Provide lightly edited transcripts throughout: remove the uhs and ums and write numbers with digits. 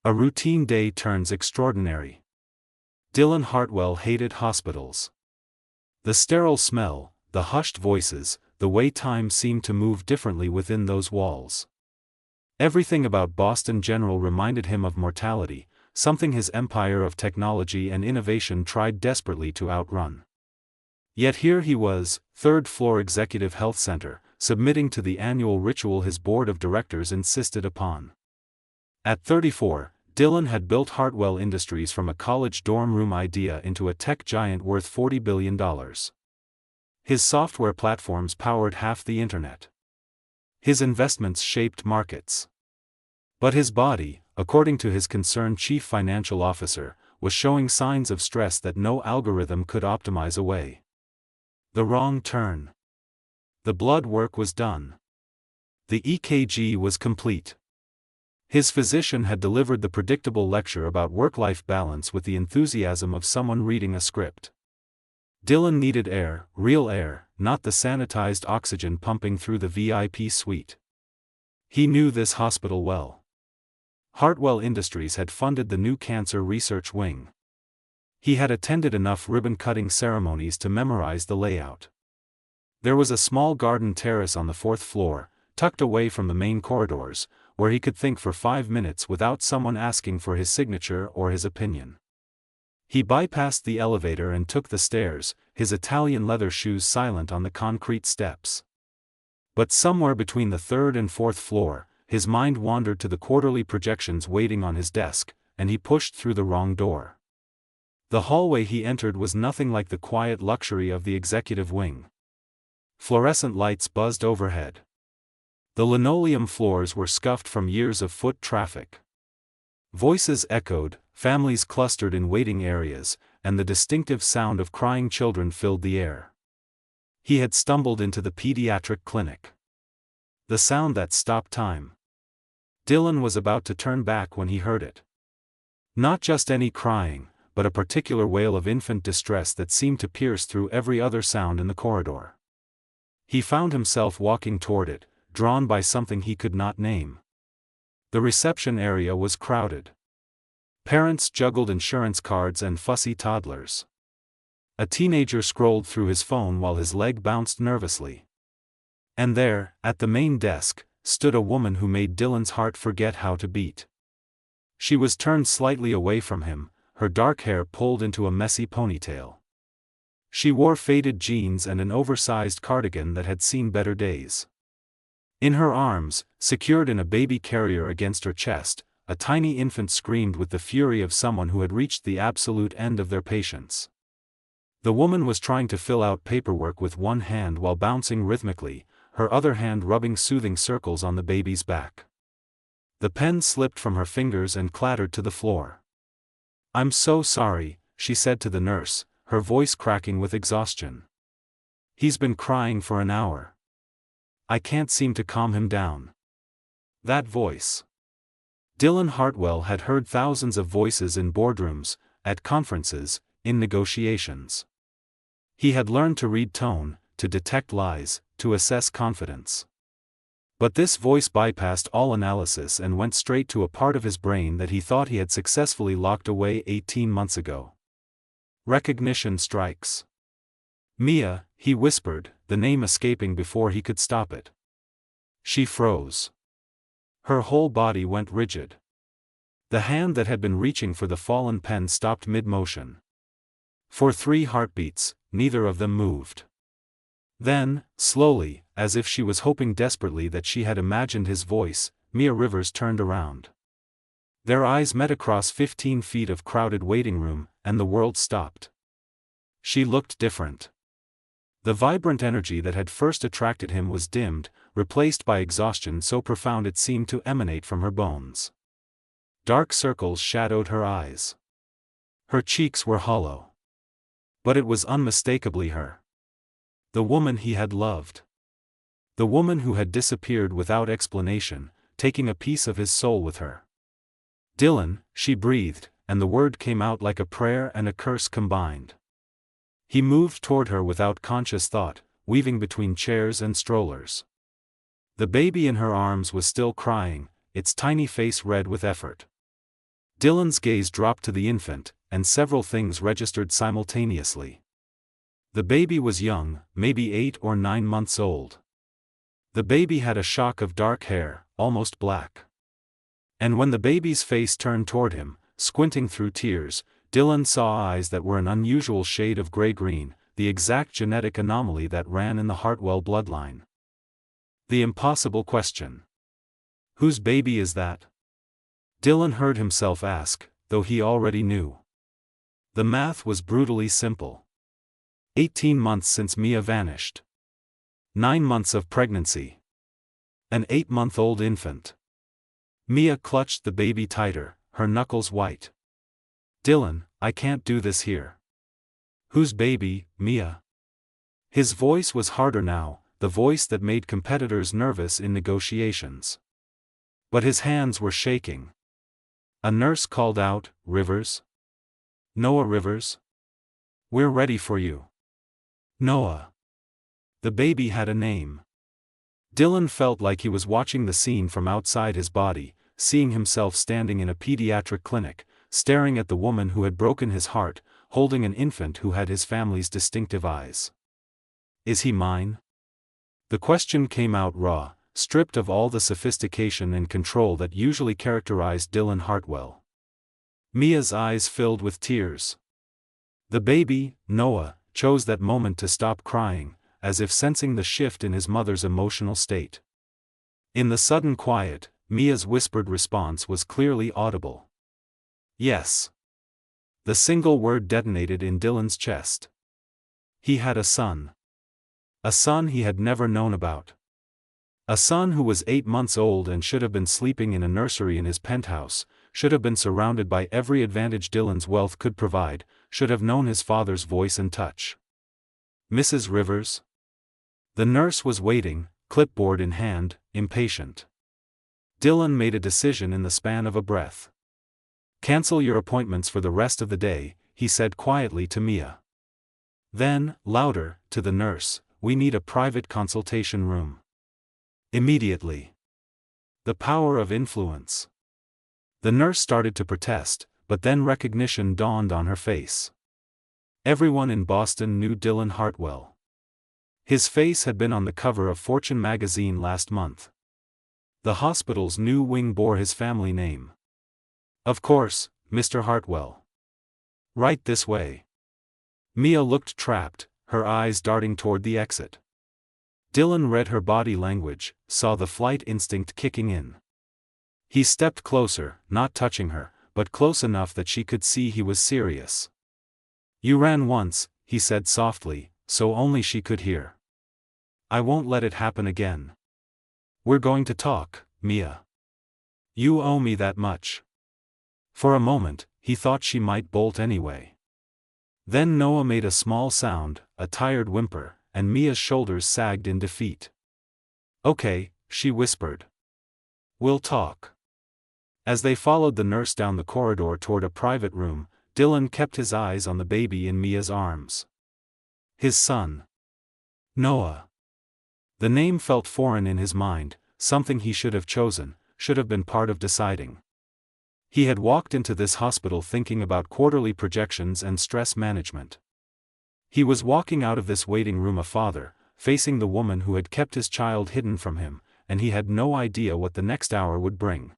A routine day turns extraordinary. Dylan Hartwell hated hospitals. The sterile smell, the hushed voices, the way time seemed to move differently within those walls. Everything about Boston General reminded him of mortality, something his empire of technology and innovation tried desperately to outrun. Yet here he was, third-floor Executive Health Center, submitting to the annual ritual his board of directors insisted upon. At 34, Dylan had built Hartwell Industries from a college dorm room idea into a tech giant worth $40 billion. His software platforms powered half the internet. His investments shaped markets. But his body, according to his concerned chief financial officer, was showing signs of stress that no algorithm could optimize away. The wrong turn. The blood work was done. The EKG was complete. His physician had delivered the predictable lecture about work-life balance with the enthusiasm of someone reading a script. Dylan needed air, real air, not the sanitized oxygen pumping through the VIP suite. He knew this hospital well. Hartwell Industries had funded the new cancer research wing. He had attended enough ribbon-cutting ceremonies to memorize the layout. There was a small garden terrace on the fourth floor, tucked away from the main corridors, where he could think for 5 minutes without someone asking for his signature or his opinion. He bypassed the elevator and took the stairs, his Italian leather shoes silent on the concrete steps. But somewhere between the third and fourth floor, his mind wandered to the quarterly projections waiting on his desk, and he pushed through the wrong door. The hallway he entered was nothing like the quiet luxury of the executive wing. Fluorescent lights buzzed overhead. The linoleum floors were scuffed from years of foot traffic. Voices echoed, families clustered in waiting areas, and the distinctive sound of crying children filled the air. He had stumbled into the pediatric clinic. The sound that stopped time. Dylan was about to turn back when he heard it. Not just any crying, but a particular wail of infant distress that seemed to pierce through every other sound in the corridor. He found himself walking toward it, drawn by something he could not name. The reception area was crowded. Parents juggled insurance cards and fussy toddlers. A teenager scrolled through his phone while his leg bounced nervously. And there, at the main desk, stood a woman who made Dylan's heart forget how to beat. She was turned slightly away from him, her dark hair pulled into a messy ponytail. She wore faded jeans and an oversized cardigan that had seen better days. In her arms, secured in a baby carrier against her chest, a tiny infant screamed with the fury of someone who had reached the absolute end of their patience. The woman was trying to fill out paperwork with one hand while bouncing rhythmically, her other hand rubbing soothing circles on the baby's back. The pen slipped from her fingers and clattered to the floor. "I'm so sorry," she said to the nurse, her voice cracking with exhaustion. "He's been crying for an hour. I can't seem to calm him down." That voice. Dylan Hartwell had heard thousands of voices in boardrooms, at conferences, in negotiations. He had learned to read tone, to detect lies, to assess confidence. But this voice bypassed all analysis and went straight to a part of his brain that he thought he had successfully locked away 18 months ago. Recognition strikes. "Mia," he whispered, the name escaping before he could stop it. She froze. Her whole body went rigid. The hand that had been reaching for the fallen pen stopped mid-motion. For 3 heartbeats, neither of them moved. Then, slowly, as if she was hoping desperately that she had imagined his voice, Mia Rivers turned around. Their eyes met across 15 feet of crowded waiting room, and the world stopped. She looked different. The vibrant energy that had first attracted him was dimmed, replaced by exhaustion so profound it seemed to emanate from her bones. Dark circles shadowed her eyes. Her cheeks were hollow. But it was unmistakably her. The woman he had loved. The woman who had disappeared without explanation, taking a piece of his soul with her. "Dylan," she breathed, and the word came out like a prayer and a curse combined. He moved toward her without conscious thought, weaving between chairs and strollers. The baby in her arms was still crying, its tiny face red with effort. Dylan's gaze dropped to the infant, and several things registered simultaneously. The baby was young, maybe 8 or 9 months old. The baby had a shock of dark hair, almost black. And when the baby's face turned toward him, squinting through tears, Dylan saw eyes that were an unusual shade of gray-green, the exact genetic anomaly that ran in the Hartwell bloodline. The impossible question. Whose baby is that? Dylan heard himself ask, though he already knew. The math was brutally simple. 18 months since Mia vanished. 9 months of pregnancy. An 8-month-old infant. Mia clutched the baby tighter, her knuckles white. Dylan, I can't do this here. Whose baby, Mia? His voice was harder now, the voice that made competitors nervous in negotiations. But his hands were shaking. A nurse called out, Rivers? Noah Rivers? We're ready for you. Noah. The baby had a name. Dylan felt like he was watching the scene from outside his body, seeing himself standing in a pediatric clinic, staring at the woman who had broken his heart, holding an infant who had his family's distinctive eyes. Is he mine? The question came out raw, stripped of all the sophistication and control that usually characterized Dylan Hartwell. Mia's eyes filled with tears. The baby, Noah, chose that moment to stop crying, as if sensing the shift in his mother's emotional state. In the sudden quiet, Mia's whispered response was clearly audible. Yes. The single word detonated in Dylan's chest. He had a son. A son he had never known about. A son who was 8 months old and should have been sleeping in a nursery in his penthouse, should have been surrounded by every advantage Dylan's wealth could provide, should have known his father's voice and touch. Mrs. Rivers? The nurse was waiting, clipboard in hand, impatient. Dylan made a decision in the span of a breath. Cancel your appointments for the rest of the day, he said quietly to Mia. Then, louder, to the nurse, we need a private consultation room. Immediately. The power of influence. The nurse started to protest, but then recognition dawned on her face. Everyone in Boston knew Dylan Hartwell. His face had been on the cover of Fortune magazine last month. The hospital's new wing bore his family name. Of course, Mr. Hartwell. Right this way. Mia looked trapped, her eyes darting toward the exit. Dylan read her body language, saw the flight instinct kicking in. He stepped closer, not touching her, but close enough that she could see he was serious. You ran once, he said softly, so only she could hear. I won't let it happen again. We're going to talk, Mia. You owe me that much. For a moment, he thought she might bolt anyway. Then Noah made a small sound, a tired whimper, and Mia's shoulders sagged in defeat. Okay, she whispered. We'll talk. As they followed the nurse down the corridor toward a private room, Dylan kept his eyes on the baby in Mia's arms. His son. Noah. The name felt foreign in his mind, something he should have chosen, should have been part of deciding. He had walked into this hospital thinking about quarterly projections and stress management. He was walking out of this waiting room a father, facing the woman who had kept his child hidden from him, and he had no idea what the next hour would bring.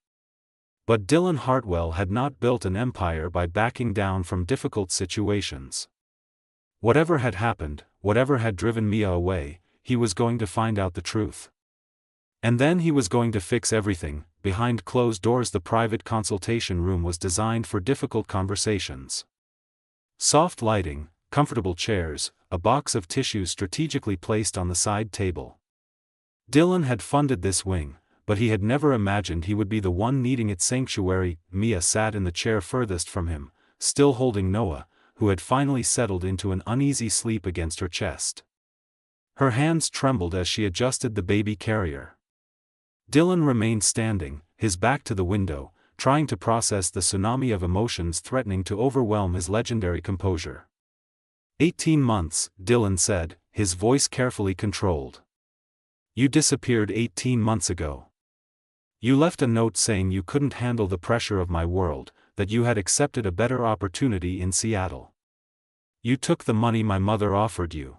But Dylan Hartwell had not built an empire by backing down from difficult situations. Whatever had happened, whatever had driven Mia away, he was going to find out the truth. And then he was going to fix everything. Behind closed doors, the private consultation room was designed for difficult conversations. Soft lighting, comfortable chairs, a box of tissues strategically placed on the side table. Dylan had funded this wing, but he had never imagined he would be the one needing its sanctuary. Mia sat in the chair furthest from him, still holding Noah, who had finally settled into an uneasy sleep against her chest. Her hands trembled as she adjusted the baby carrier. Dylan remained standing, his back to the window, trying to process the tsunami of emotions threatening to overwhelm his legendary composure. 18 months, Dylan said, his voice carefully controlled. You disappeared 18 months ago. You left a note saying you couldn't handle the pressure of my world, that you had accepted a better opportunity in Seattle. You took the money my mother offered you.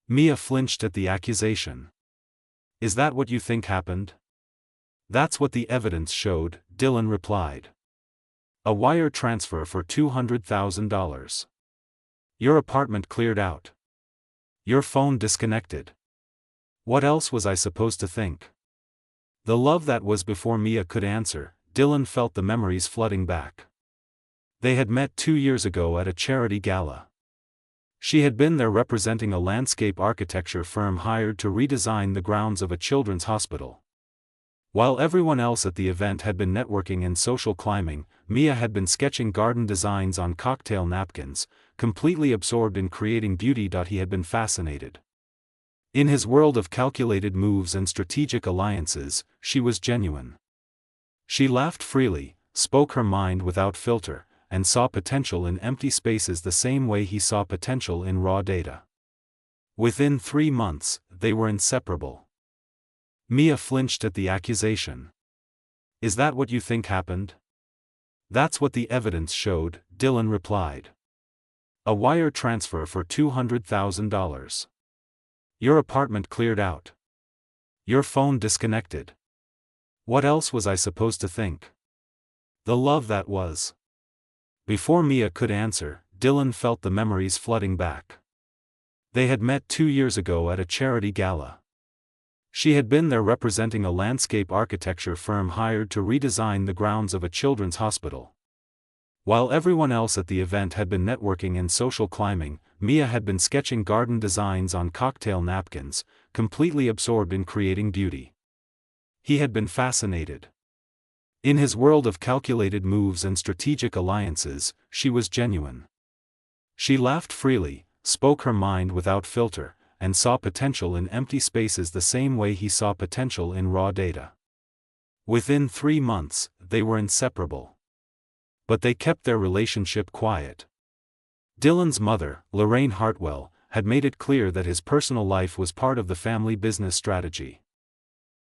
Mia flinched at the accusation. Is that what you think happened? That's what the evidence showed, Dylan replied. A wire transfer for $200,000. Your apartment cleared out. Your phone disconnected. What else was I supposed to think? The love that was before Mia could answer, Dylan felt the memories flooding back. They had met 2 years ago at a charity gala. She had been there representing a landscape architecture firm hired to redesign the grounds of a children's hospital. While everyone else at the event had been networking and social climbing, Mia had been sketching garden designs on cocktail napkins, completely absorbed in creating beauty. He had been fascinated. In his world of calculated moves and strategic alliances, she was genuine. She laughed freely, spoke her mind without filter, and saw potential in empty spaces the same way he saw potential in raw data. Within 3 months, they were inseparable. Mia flinched at the accusation. Is that what you think happened? That's what the evidence showed, Dylan replied. A wire transfer for $200,000. Your apartment cleared out. Your phone disconnected. What else was I supposed to think? The love that was. Before Mia could answer, Dylan felt the memories flooding back. They had met 2 years ago at a charity gala. She had been there representing a landscape architecture firm hired to redesign the grounds of a children's hospital. While everyone else at the event had been networking and social climbing, Mia had been sketching garden designs on cocktail napkins, completely absorbed in creating beauty. He had been fascinated. In his world of calculated moves and strategic alliances, she was genuine. She laughed freely, spoke her mind without filter, and saw potential in empty spaces the same way he saw potential in raw data. Within 3 months, they were inseparable. But they kept their relationship quiet. Dylan's mother, Lorraine Hartwell, had made it clear that his personal life was part of the family business strategy.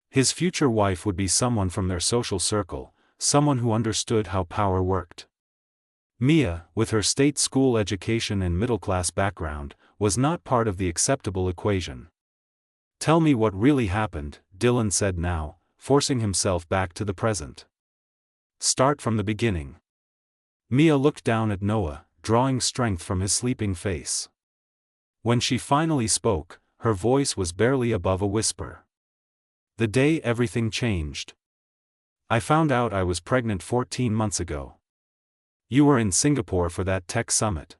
His future wife would be someone from their social circle, someone who understood how power worked. Mia, with her state school education and middle-class background, was not part of the acceptable equation. Tell me what really happened, Dylan said now, forcing himself back to the present. Start from the beginning. Mia looked down at Noah, drawing strength from his sleeping face. When she finally spoke, her voice was barely above a whisper. The day everything changed. I found out I was pregnant 14 months ago. You were in Singapore for that tech summit.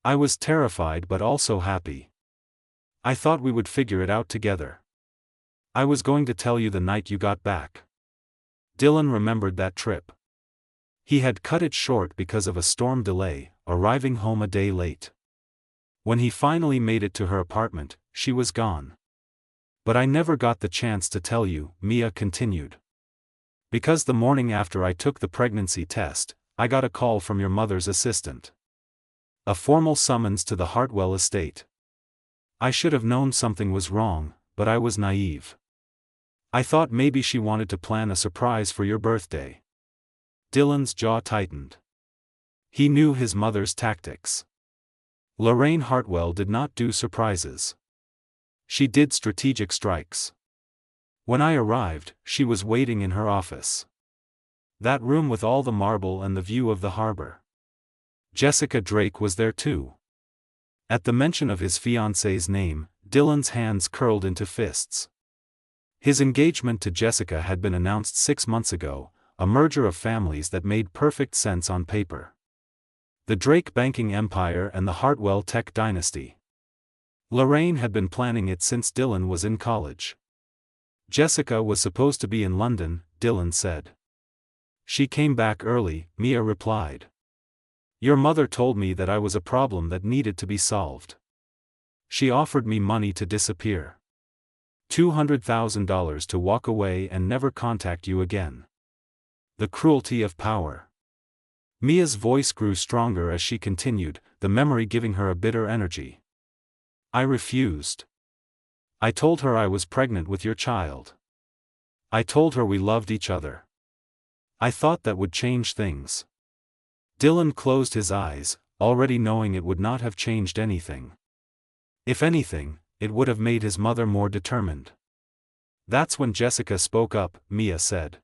I was terrified but also happy. I thought we would figure it out together. I was going to tell you the night you got back. Dylan remembered that trip. He had cut it short because of a storm delay, arriving home a day late. When he finally made it to her apartment, she was gone. But I never got the chance to tell you, Mia continued. Because the morning after I took the pregnancy test, I got a call from your mother's assistant. A formal summons to the Hartwell estate. I should have known something was wrong, but I was naive. I thought maybe she wanted to plan a surprise for your birthday. Dylan's jaw tightened. He knew his mother's tactics. Lorraine Hartwell did not do surprises. She did strategic strikes. When I arrived, she was waiting in her office. That room with all the marble and the view of the harbor. Jessica Drake was there too. At the mention of his fiancée's name, Dylan's hands curled into fists. His engagement to Jessica had been announced 6 months ago, a merger of families that made perfect sense on paper. The Drake banking empire and the Hartwell tech dynasty. Lorraine had been planning it since Dylan was in college. Jessica was supposed to be in London, Dylan said. She came back early, Mia replied. Your mother told me that I was a problem that needed to be solved. She offered me money to disappear. $200,000 to walk away and never contact you again. The cruelty of power. Mia's voice grew stronger as she continued, the memory giving her a bitter energy. I refused. I told her I was pregnant with your child. I told her we loved each other. I thought that would change things. Dylan closed his eyes, already knowing it would not have changed anything. If anything, it would have made his mother more determined. That's when Jessica spoke up, Mia said.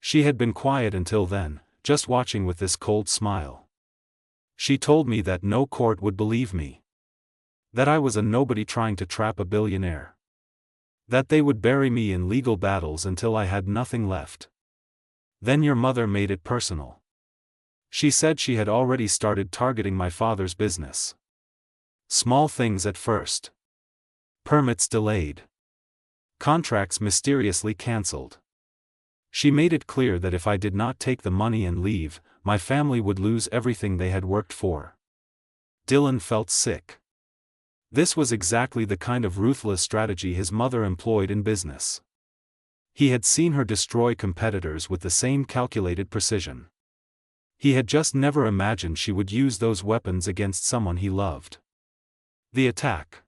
She had been quiet until then, just watching with this cold smile. She told me that no court would believe me. That I was a nobody trying to trap a billionaire. That they would bury me in legal battles until I had nothing left. Then your mother made it personal. She said she had already started targeting my father's business. Small things at first. Permits delayed. Contracts mysteriously cancelled. She made it clear that if I did not take the money and leave, my family would lose everything they had worked for. Dylan felt sick. This was exactly the kind of ruthless strategy his mother employed in business. He had seen her destroy competitors with the same calculated precision. He had just never imagined she would use those weapons against someone he loved. The attack.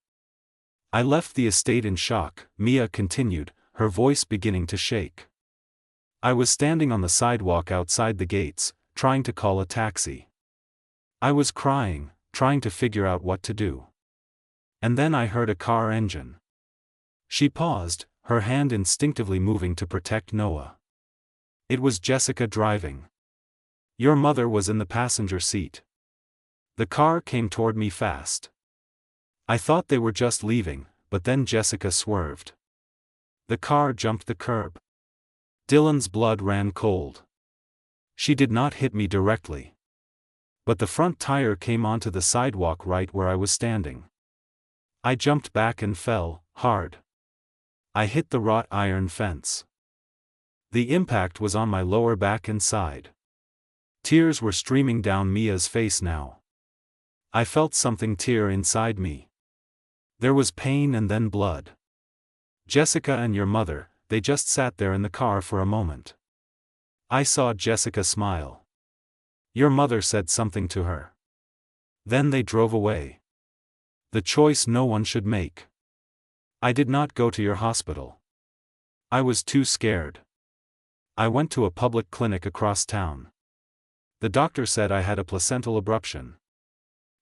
I left the estate in shock, Mia continued, her voice beginning to shake. I was standing on the sidewalk outside the gates, trying to call a taxi. I was crying, trying to figure out what to do. And then I heard a car engine. She paused, her hand instinctively moving to protect Noah. It was Jessica driving. Your mother was in the passenger seat. The car came toward me fast. I thought they were just leaving, but then Jessica swerved. The car jumped the curb. Dylan's blood ran cold. She did not hit me directly. But the front tire came onto the sidewalk right where I was standing. I jumped back and fell, hard. I hit the wrought iron fence. The impact was on my lower back and side. Tears were streaming down Mia's face now. I felt something tear inside me. There was pain and then blood. Jessica and your mother, they just sat there in the car for a moment. I saw Jessica smile. Your mother said something to her. Then they drove away. The choice no one should make. I did not go to your hospital. I was too scared. I went to a public clinic across town. The doctor said I had a placental abruption.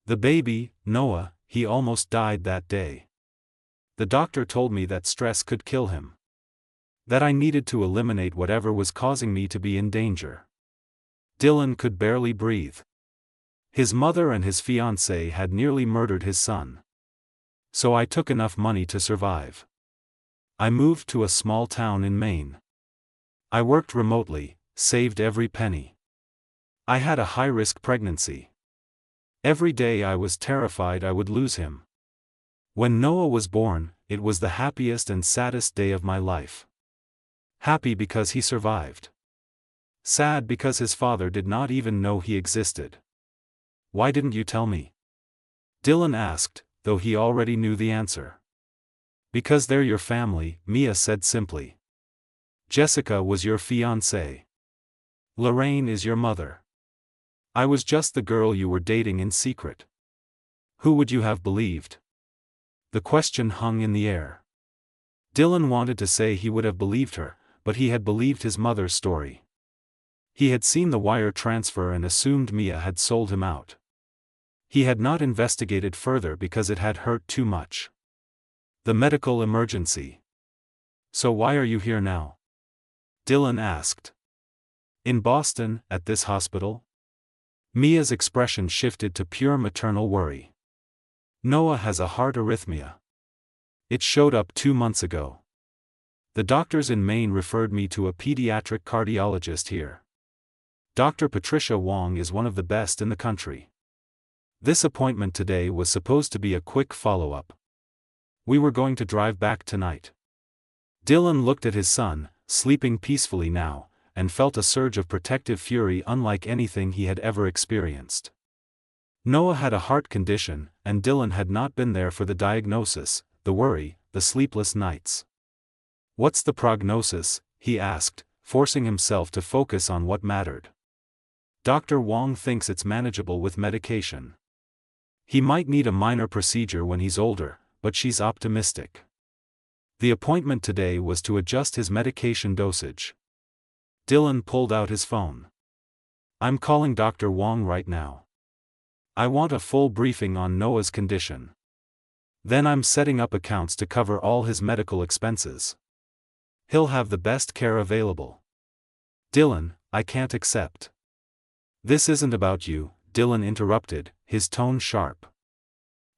The baby, Noah, he almost died that day. The doctor told me that stress could kill him. That I needed to eliminate whatever was causing me to be in danger. Dylan could barely breathe. His mother and his fiancée had nearly murdered his son. So I took enough money to survive. I moved to a small town in Maine. I worked remotely, saved every penny. I had a high-risk pregnancy. Every day I was terrified I would lose him. When Noah was born, it was the happiest and saddest day of my life. Happy because he survived. Sad because his father did not even know he existed. Why didn't you tell me? Dylan asked, though he already knew the answer. Because they're your family, Mia said simply. Jessica was your fiancée. Lorraine is your mother. I was just the girl you were dating in secret. Who would you have believed? The question hung in the air. Dylan wanted to say he would have believed her, but he had believed his mother's story. He had seen the wire transfer and assumed Mia had sold him out. He had not investigated further because it had hurt too much. The medical emergency. So why are you here now? Dylan asked. In Boston, at this hospital? Mia's expression shifted to pure maternal worry. Noah has a heart arrhythmia. It showed up 2 months ago. The doctors in Maine referred me to a pediatric cardiologist here. Dr. Patricia Wong is one of the best in the country. This appointment today was supposed to be a quick follow-up. We were going to drive back tonight. Dylan looked at his son, sleeping peacefully now, and felt a surge of protective fury unlike anything he had ever experienced. Noah had a heart condition, and Dylan had not been there for the diagnosis, the worry, the sleepless nights. What's the prognosis? He asked, forcing himself to focus on what mattered. Dr. Wong thinks it's manageable with medication. He might need a minor procedure when he's older, but she's optimistic. The appointment today was to adjust his medication dosage. Dylan pulled out his phone. I'm calling Dr. Wong right now. I want a full briefing on Noah's condition. Then I'm setting up accounts to cover all his medical expenses. He'll have the best care available. Dylan, I can't accept. This isn't about you, Dylan interrupted, his tone sharp.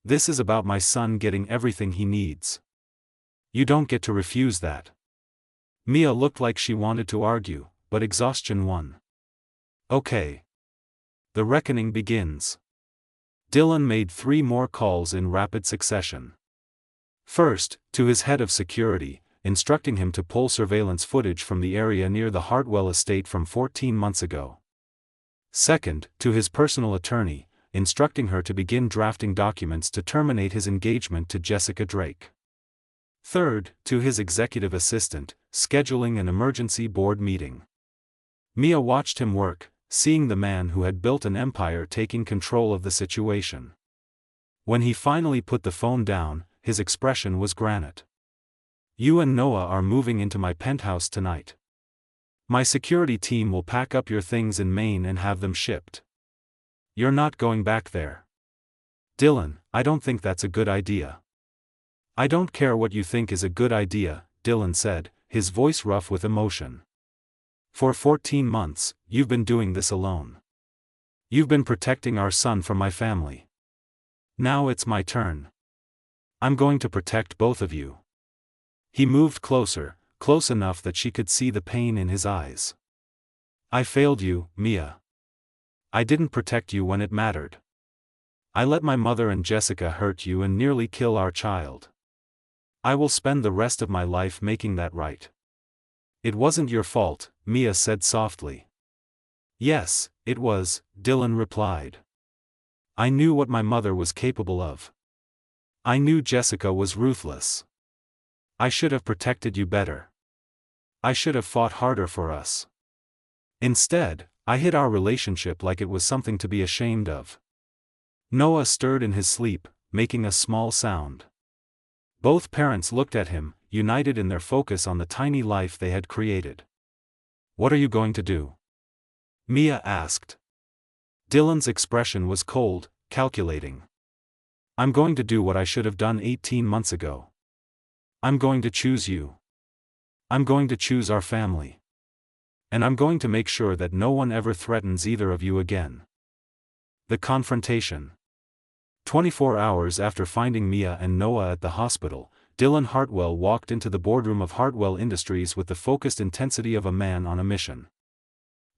This is about my son getting everything he needs. You don't get to refuse that. Mia looked like she wanted to argue, but exhaustion won. Okay. The reckoning begins. Dylan made 3 more calls in rapid succession. First, to his head of security, instructing him to pull surveillance footage from the area near the Hartwell estate from 14 months ago. Second, to his personal attorney, instructing her to begin drafting documents to terminate his engagement to Jessica Drake. Third, to his executive assistant, scheduling an emergency board meeting. Mia watched him work, seeing the man who had built an empire taking control of the situation. When he finally put the phone down, his expression was granite. You and Noah are moving into my penthouse tonight. My security team will pack up your things in Maine and have them shipped. You're not going back there. Dylan, I don't think that's a good idea. I don't care what you think is a good idea, Dylan said, his voice rough with emotion. For 14 months, you've been doing this alone. You've been protecting our son from my family. Now it's my turn. I'm going to protect both of you. He moved closer, close enough that she could see the pain in his eyes. I failed you, Mia. I didn't protect you when it mattered. I let my mother and Jessica hurt you and nearly kill our child. I will spend the rest of my life making that right. It wasn't your fault, Mia said softly. Yes, it was, Dylan replied. I knew what my mother was capable of. I knew Jessica was ruthless. I should have protected you better. I should have fought harder for us. Instead, I hid our relationship like it was something to be ashamed of. Noah stirred in his sleep, making a small sound. Both parents looked at him, united in their focus on the tiny life they had created. What are you going to do? Mia asked. Dylan's expression was cold, calculating. I'm going to do what I should have done 18 months ago. I'm going to choose you. I'm going to choose our family. And I'm going to make sure that no one ever threatens either of you again. The confrontation. 24 hours after finding Mia and Noah at the hospital, Dylan Hartwell walked into the boardroom of Hartwell Industries with the focused intensity of a man on a mission.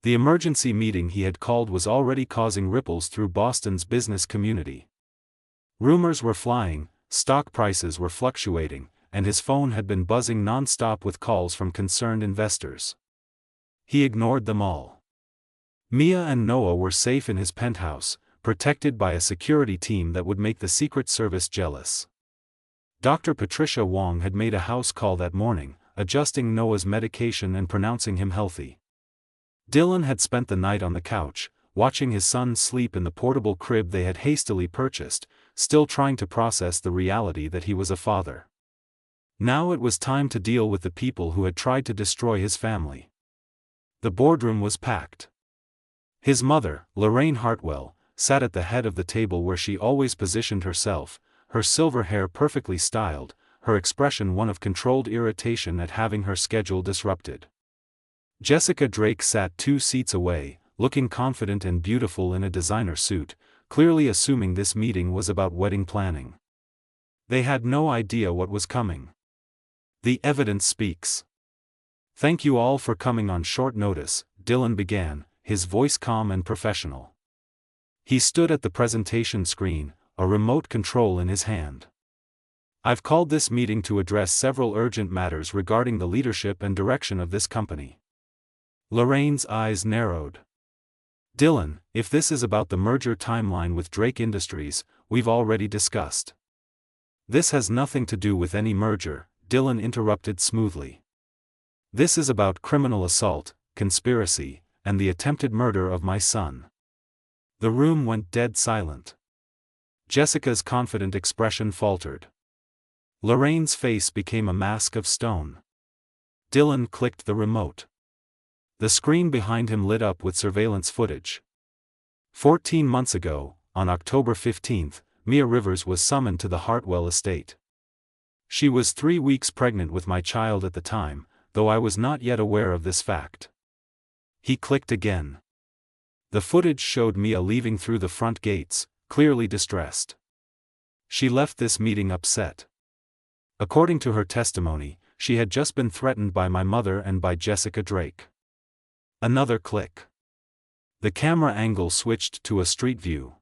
The emergency meeting he had called was already causing ripples through Boston's business community. Rumors were flying, stock prices were fluctuating, and his phone had been buzzing non-stop with calls from concerned investors. He ignored them all. Mia and Noah were safe in his penthouse, protected by a security team that would make the Secret Service jealous. Dr. Patricia Wong had made a house call that morning, adjusting Noah's medication and pronouncing him healthy. Dylan had spent the night on the couch, watching his son sleep in the portable crib they had hastily purchased, still trying to process the reality that he was a father. Now it was time to deal with the people who had tried to destroy his family. The boardroom was packed. His mother, Lorraine Hartwell, sat at the head of the table where she always positioned herself, her silver hair perfectly styled, her expression one of controlled irritation at having her schedule disrupted. Jessica Drake sat 2 seats away, looking confident and beautiful in a designer suit, clearly assuming this meeting was about wedding planning. They had no idea what was coming. The evidence speaks. Thank you all for coming on short notice, Dylan began, his voice calm and professional. He stood at the presentation screen, a remote control in his hand. I've called this meeting to address several urgent matters regarding the leadership and direction of this company. Lorraine's eyes narrowed. Dylan, if this is about the merger timeline with Drake Industries, we've already discussed. This has nothing to do with any merger, Dylan interrupted smoothly. This is about criminal assault, conspiracy, and the attempted murder of my son. The room went dead silent. Jessica's confident expression faltered. Lorraine's face became a mask of stone. Dylan clicked the remote. The screen behind him lit up with surveillance footage. 14 months ago, on October 15, Mia Rivers was summoned to the Hartwell estate. She was 3 weeks pregnant with my child at the time, though I was not yet aware of this fact. He clicked again. The footage showed Mia leaving through the front gates, clearly distressed. She left this meeting upset. According to her testimony, she had just been threatened by my mother and by Jessica Drake. Another click. The camera angle switched to a street view.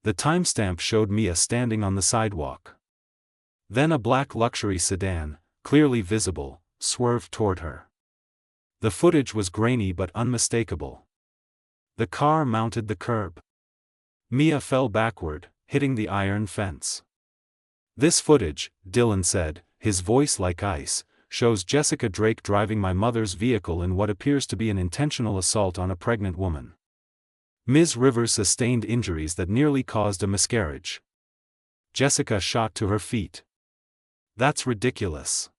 The timestamp showed Mia standing on the sidewalk. Then a black luxury sedan, clearly visible, swerved toward her. The footage was grainy but unmistakable. The car mounted the curb. Mia fell backward, hitting the iron fence. This footage, Dillon said, his voice like ice, shows Jessica Drake driving my mother's vehicle in what appears to be an intentional assault on a pregnant woman. Ms. Rivers sustained injuries that nearly caused a miscarriage. Jessica shot to her feet. That's ridiculous.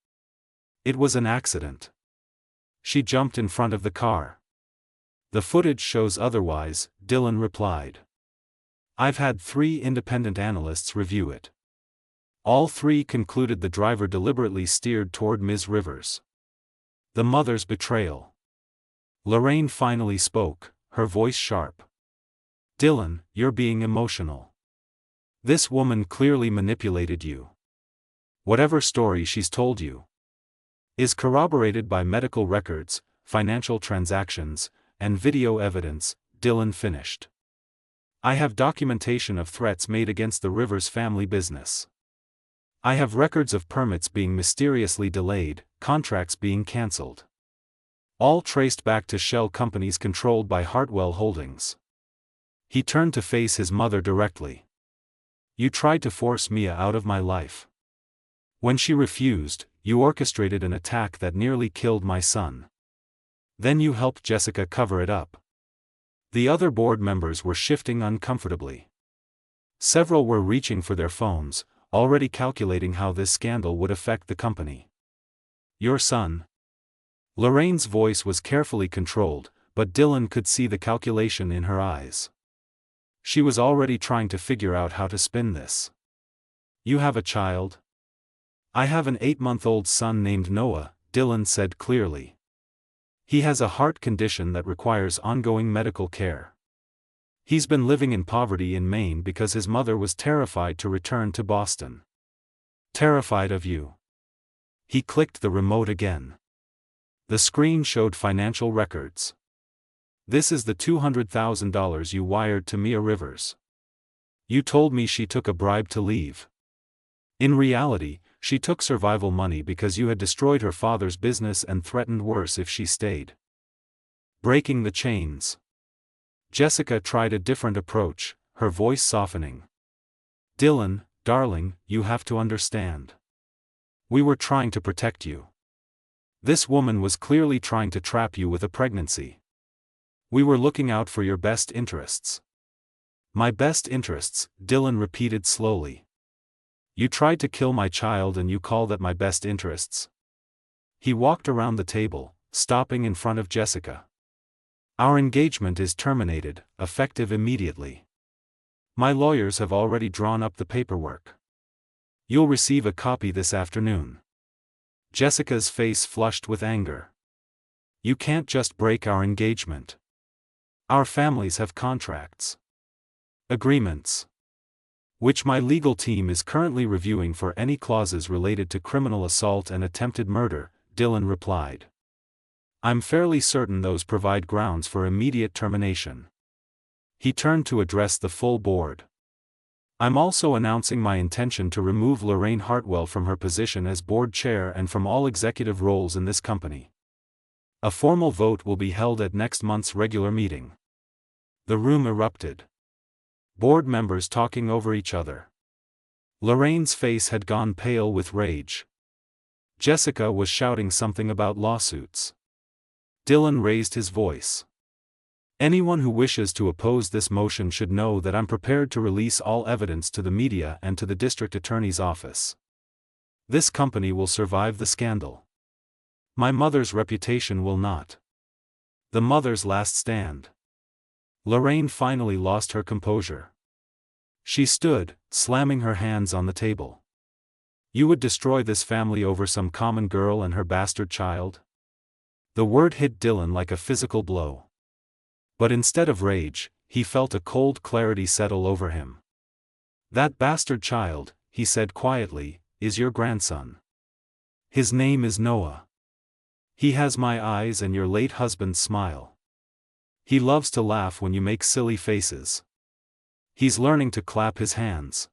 It was an accident. She jumped in front of the car. The footage shows otherwise, Dillon replied. I've had 3 independent analysts review it. All 3 concluded the driver deliberately steered toward Ms. Rivers. The mother's betrayal. Lorraine finally spoke, her voice sharp. Dillon, you're being emotional. This woman clearly manipulated you. Whatever story she's told you is corroborated by medical records, financial transactions, and video evidence, Dillon finished. I have documentation of threats made against the Rivers family business. I have records of permits being mysteriously delayed, contracts being cancelled. All traced back to shell companies controlled by Hartwell Holdings. He turned to face his mother directly. You tried to force Mia out of my life. When she refused, you orchestrated an attack that nearly killed my son. Then you helped Jessica cover it up. The other board members were shifting uncomfortably. Several were reaching for their phones, already calculating how this scandal would affect the company. Your son? Lorraine's voice was carefully controlled, but Dillon could see the calculation in her eyes. She was already trying to figure out how to spin this. You have a child? I have an 8-month-old son named Noah, Dillon said clearly. He has a heart condition that requires ongoing medical care. He's been living in poverty in Maine because his mother was terrified to return to Boston. Terrified of you. He clicked the remote again. The screen showed financial records. This is the $200,000 you wired to Mia Rivers. You told me she took a bribe to leave. In reality, she took survival money because you had destroyed her father's business and threatened worse if she stayed. Breaking the chains. Jessica tried a different approach, her voice softening. Dillon, darling, you have to understand. We were trying to protect you. This woman was clearly trying to trap you with a pregnancy. We were looking out for your best interests. My best interests, Dillon repeated slowly. You tried to kill my child and you call that my best interests? He walked around the table, stopping in front of Jessica. Our engagement is terminated, effective immediately. My lawyers have already drawn up the paperwork. You'll receive a copy this afternoon. Jessica's face flushed with anger. You can't just break our engagement. Our families have contracts. Agreements. Which my legal team is currently reviewing for any clauses related to criminal assault and attempted murder, Dillon replied. I'm fairly certain those provide grounds for immediate termination. He turned to address the full board. I'm also announcing my intention to remove Lorraine Hartwell from her position as board chair and from all executive roles in this company. A formal vote will be held at next month's regular meeting. The room erupted. Board members talking over each other. Lorraine's face had gone pale with rage. Jessica was shouting something about lawsuits. Dillon raised his voice. Anyone who wishes to oppose this motion should know that I'm prepared to release all evidence to the media and to the district attorney's office. This company will survive the scandal. My mother's reputation will not. The mother's last stand. Lorraine finally lost her composure. She stood, slamming her hands on the table. You would destroy this family over some common girl and her bastard child? The word hit Dylan like a physical blow. But instead of rage, he felt a cold clarity settle over him. That bastard child, he said quietly, is your grandson. His name is Noah. He has my eyes and your late husband's smile. He loves to laugh when you make silly faces. He's learning to clap his hands.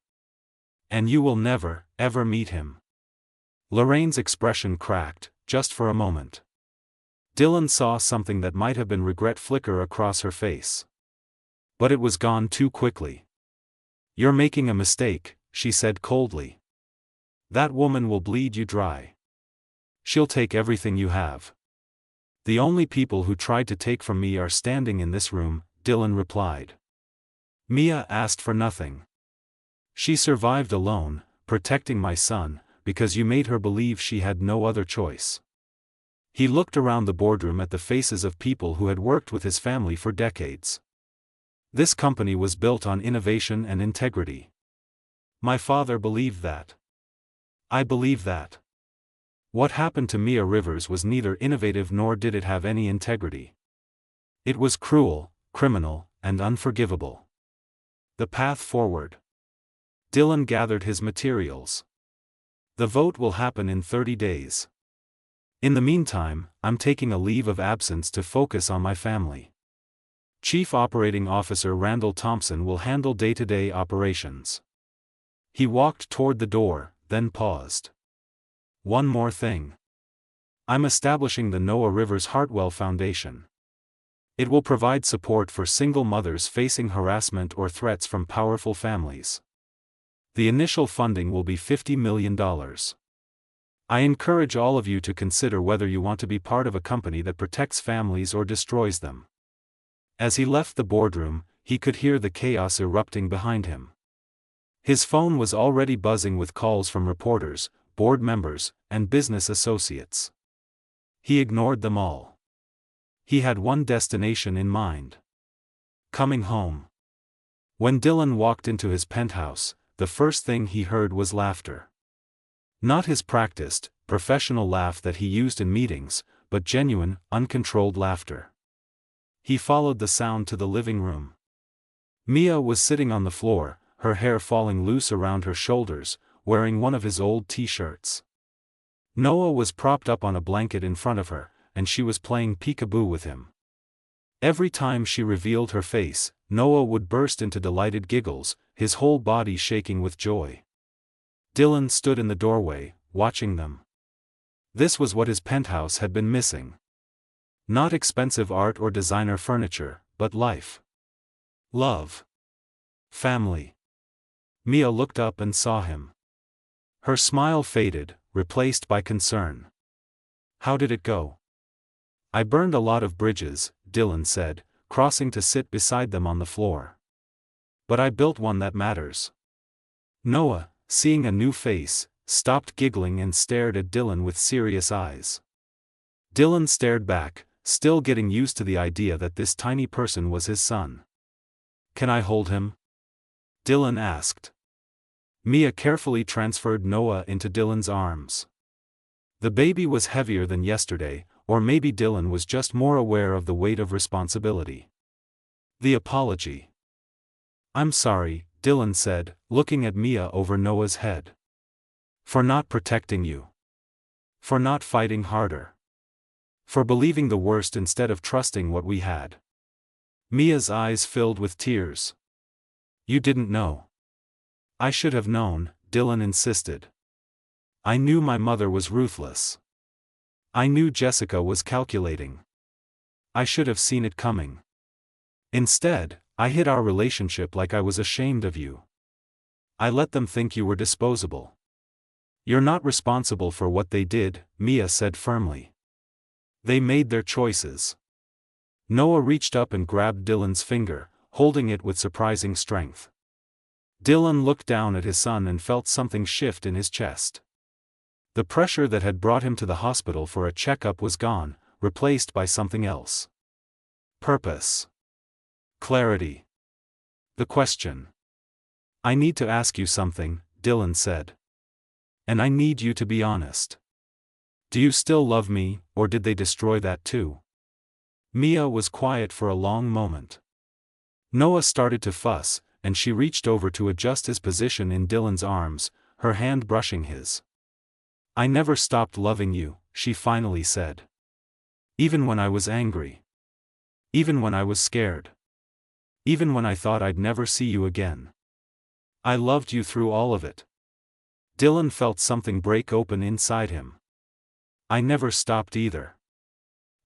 And you will never, ever meet him. Lorraine's expression cracked, just for a moment. Dylan saw something that might have been regret flicker across her face. But it was gone too quickly. You're making a mistake, she said coldly. That woman will bleed you dry. She'll take everything you have. The only people who tried to take from me are standing in this room, Dylan replied. Mia asked for nothing. She survived alone, protecting my son, because you made her believe she had no other choice. He looked around the boardroom at the faces of people who had worked with his family for decades. This company was built on innovation and integrity. My father believed that. I believe that. What happened to Mia Rivers was neither innovative nor did it have any integrity. It was cruel, criminal, and unforgivable. The path forward. Dylan gathered his materials. The vote will happen in 30 days. In the meantime, I'm taking a leave of absence to focus on my family. Chief Operating Officer Randall Thompson will handle day-to-day operations. He walked toward the door, then paused. One more thing. I'm establishing the Noah Rivers Hartwell Foundation. It will provide support for single mothers facing harassment or threats from powerful families. The initial funding will be $50 million. I encourage all of you to consider whether you want to be part of a company that protects families or destroys them. As he left the boardroom, he could hear the chaos erupting behind him. His phone was already buzzing with calls from reporters, board members, and business associates. He ignored them all. He had one destination in mind. Coming home. When Dylan walked into his penthouse, the first thing he heard was laughter. Not his practiced, professional laugh that he used in meetings, but genuine, uncontrolled laughter. He followed the sound to the living room. Mia was sitting on the floor, her hair falling loose around her shoulders, wearing one of his old t-shirts. Noah was propped up on a blanket in front of her, and she was playing peekaboo with him. Every time she revealed her face, Noah would burst into delighted giggles, his whole body shaking with joy. Dylan stood in the doorway, watching them. This was what his penthouse had been missing. Not expensive art or designer furniture, but life. Love. Family. Mia looked up and saw him. Her smile faded, replaced by concern. How did it go? I burned a lot of bridges, Dylan said, crossing to sit beside them on the floor. But I built one that matters. Noah, seeing a new face, stopped giggling and stared at Dylan with serious eyes. Dylan stared back, still getting used to the idea that this tiny person was his son. Can I hold him? Dylan asked. Mia carefully transferred Noah into Dylan's arms. The baby was heavier than yesterday, or maybe Dylan was just more aware of the weight of responsibility. The apology. I'm sorry, Dylan said, looking at Mia over Noah's head. For not protecting you. For not fighting harder. For believing the worst instead of trusting what we had. Mia's eyes filled with tears. You didn't know. I should have known, Dylan insisted. I knew my mother was ruthless. I knew Jessica was calculating. I should have seen it coming. Instead, I hid our relationship like I was ashamed of you. I let them think you were disposable. You're not responsible for what they did, Mia said firmly. They made their choices. Noah reached up and grabbed Dylan's finger, holding it with surprising strength. Dylan looked down at his son and felt something shift in his chest. The pressure that had brought him to the hospital for a checkup was gone, replaced by something else. Purpose. Clarity. The question. I need to ask you something, Dylan said. And I need you to be honest. Do you still love me, or did they destroy that too? Mia was quiet for a long moment. Noah started to fuss, and she reached over to adjust his position in Dylan's arms, her hand brushing his. I never stopped loving you, she finally said. Even when I was angry. Even when I was scared. Even when I thought I'd never see you again. I loved you through all of it. Dylan felt something break open inside him. I never stopped either.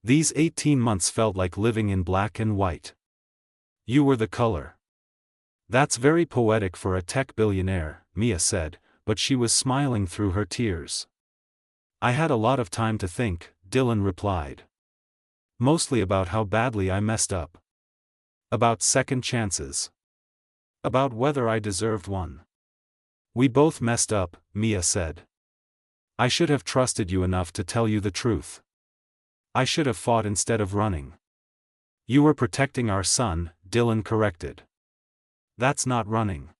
These 18 months felt like living in black and white. You were the color. That's very poetic for a tech billionaire, Mia said, but she was smiling through her tears. I had a lot of time to think, Dylan replied. Mostly about how badly I messed up. About second chances. About whether I deserved one. We both messed up, Mia said. I should have trusted you enough to tell you the truth. I should have fought instead of running. You were protecting our son, Dylan corrected. That's not running.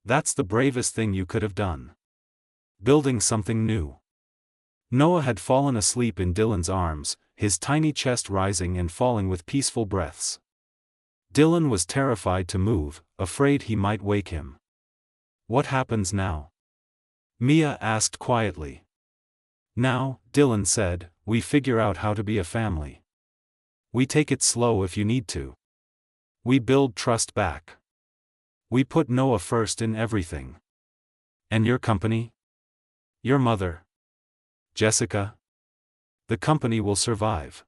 That's the bravest thing you could have done. Building something new. Noah had fallen asleep in Dylan's arms, his tiny chest rising and falling with peaceful breaths. Dylan was terrified to move, afraid he might wake him. What happens now? Mia asked quietly. Now, Dylan said, we figure out how to be a family. We take it slow if you need to. We build trust back. We put Noah first in everything. And your company? Your mother? Jessica? The company will survive.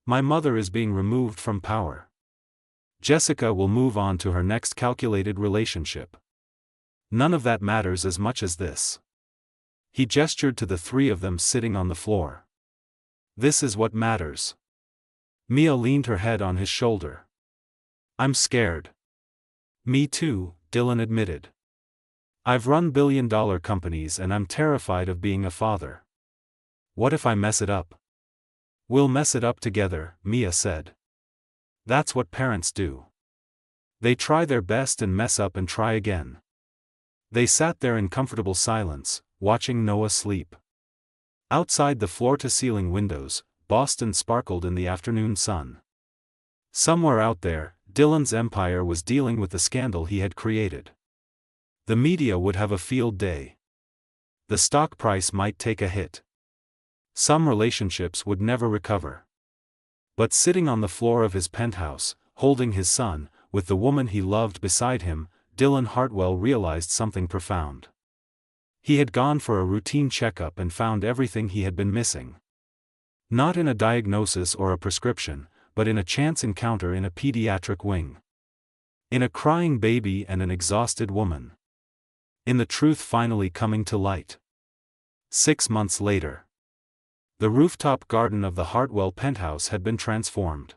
My mother is being removed from power. Jessica will move on to her next calculated relationship. None of that matters as much as this. He gestured to the three of them sitting on the floor. This is what matters. Mia leaned her head on his shoulder. I'm scared. Me too, Dylan admitted. I've run billion-dollar companies and I'm terrified of being a father. What if I mess it up? We'll mess it up together, Mia said. That's what parents do. They try their best and mess up and try again. They sat there in comfortable silence, watching Noah sleep. Outside the floor-to-ceiling windows, Boston sparkled in the afternoon sun. Somewhere out there, Dylan's empire was dealing with the scandal he had created. The media would have a field day. The stock price might take a hit. Some relationships would never recover. But sitting on the floor of his penthouse, holding his son, with the woman he loved beside him, Dylan Hartwell realized something profound. He had gone for a routine checkup and found everything he had been missing. Not in a diagnosis or a prescription, but in a chance encounter in a pediatric wing. In a crying baby and an exhausted woman. In the truth finally coming to light. 6 months later. The rooftop garden of the Hartwell penthouse had been transformed.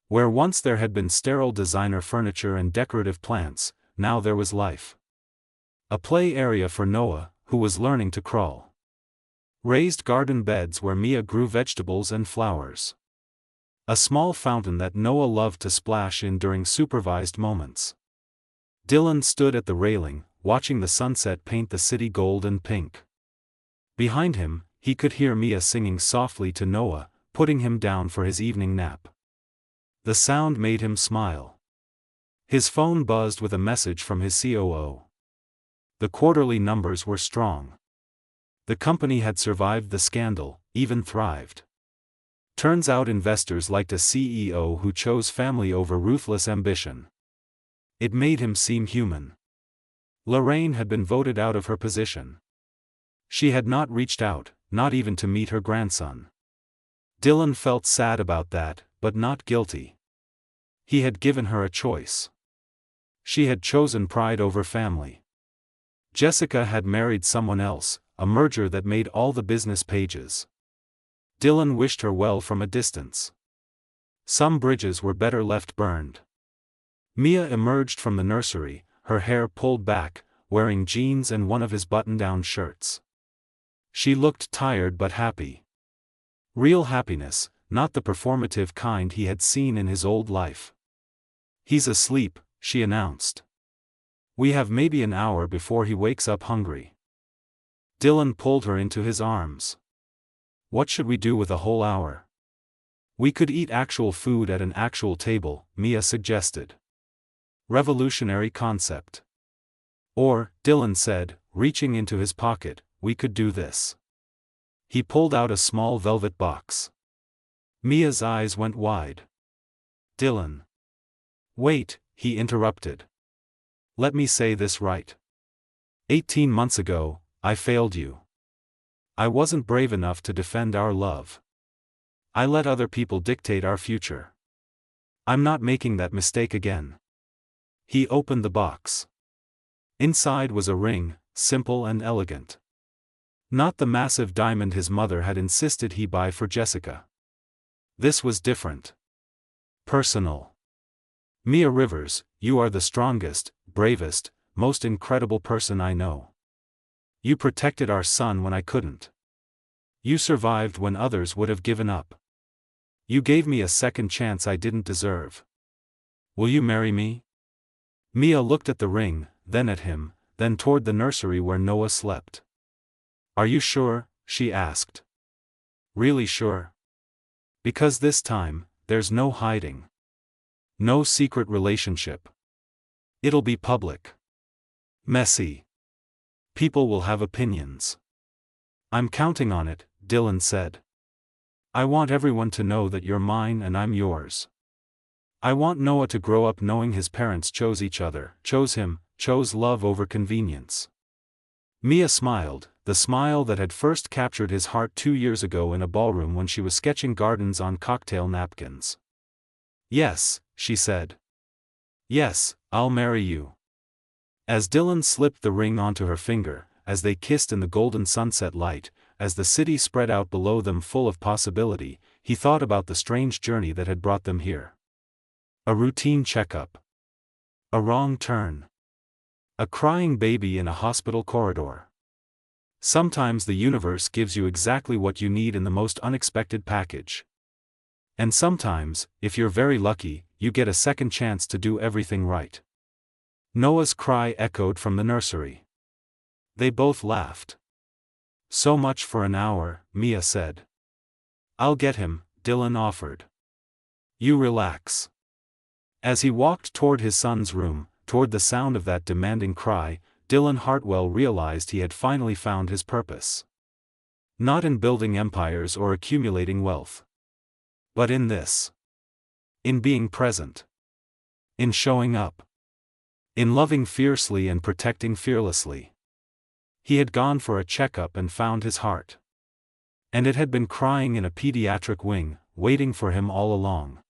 Where once there had been sterile designer furniture and decorative plants, now there was life. A play area for Noah, who was learning to crawl. Raised garden beds where Mia grew vegetables and flowers. A small fountain that Noah loved to splash in during supervised moments. Dylan stood at the railing, watching the sunset paint the city gold and pink. Behind him, he could hear Mia singing softly to Noah, putting him down for his evening nap. The sound made him smile. His phone buzzed with a message from his COO. The quarterly numbers were strong. The company had survived the scandal, even thrived. Turns out investors liked a CEO who chose family over ruthless ambition. It made him seem human. Lorraine had been voted out of her position. She had not reached out, not even to meet her grandson. Dylan felt sad about that, but not guilty. He had given her a choice. She had chosen pride over family. Jessica had married someone else, a merger that made all the business pages. Dylan wished her well from a distance. Some bridges were better left burned. Mia emerged from the nursery, her hair pulled back, wearing jeans and one of his button-down shirts. She looked tired but happy. Real happiness, not the performative kind he had seen in his old life. "He's asleep," she announced. "We have maybe an hour before he wakes up hungry." Dylan pulled her into his arms. "What should we do with a whole hour?" "We could eat actual food at an actual table," Mia suggested. "Revolutionary concept." "Or," Dylan said, reaching into his pocket, "we could do this." He pulled out a small velvet box. Mia's eyes went wide. "Dylan." "Wait," he interrupted. "Let me say this right. 18 months ago, I failed you. I wasn't brave enough to defend our love. I let other people dictate our future. I'm not making that mistake again." He opened the box. Inside was a ring, simple and elegant. Not the massive diamond his mother had insisted he buy for Jessica. This was different. Personal. "Mia Rivers, you are the strongest, bravest, most incredible person I know. You protected our son when I couldn't. You survived when others would have given up. You gave me a second chance I didn't deserve. Will you marry me?" Mia looked at the ring, then at him, then toward the nursery where Noah slept. "Are you sure?" she asked. "Really sure? Because this time, there's no hiding. No secret relationship. It'll be public. Messy. People will have opinions." "I'm counting on it," Dylan said. "I want everyone to know that you're mine and I'm yours. I want Noah to grow up knowing his parents chose each other, chose him, chose love over convenience." Mia smiled, the smile that had first captured his heart 2 years ago in a ballroom when she was sketching gardens on cocktail napkins. "Yes," she said. "Yes, I'll marry you." As Dylan slipped the ring onto her finger, as they kissed in the golden sunset light, as the city spread out below them full of possibility, he thought about the strange journey that had brought them here. A routine checkup. A wrong turn. A crying baby in a hospital corridor. Sometimes the universe gives you exactly what you need in the most unexpected package. And sometimes, if you're very lucky, you get a second chance to do everything right. Noah's cry echoed from the nursery. They both laughed. "So much for an hour," Mia said. "I'll get him," Dylan offered. "You relax." As he walked toward his son's room, toward the sound of that demanding cry, Dylan Hartwell realized he had finally found his purpose. Not in building empires or accumulating wealth. But in this. In being present. In showing up. In loving fiercely and protecting fearlessly. He had gone for a checkup and found his heart. And it had been crying in a pediatric wing, waiting for him all along.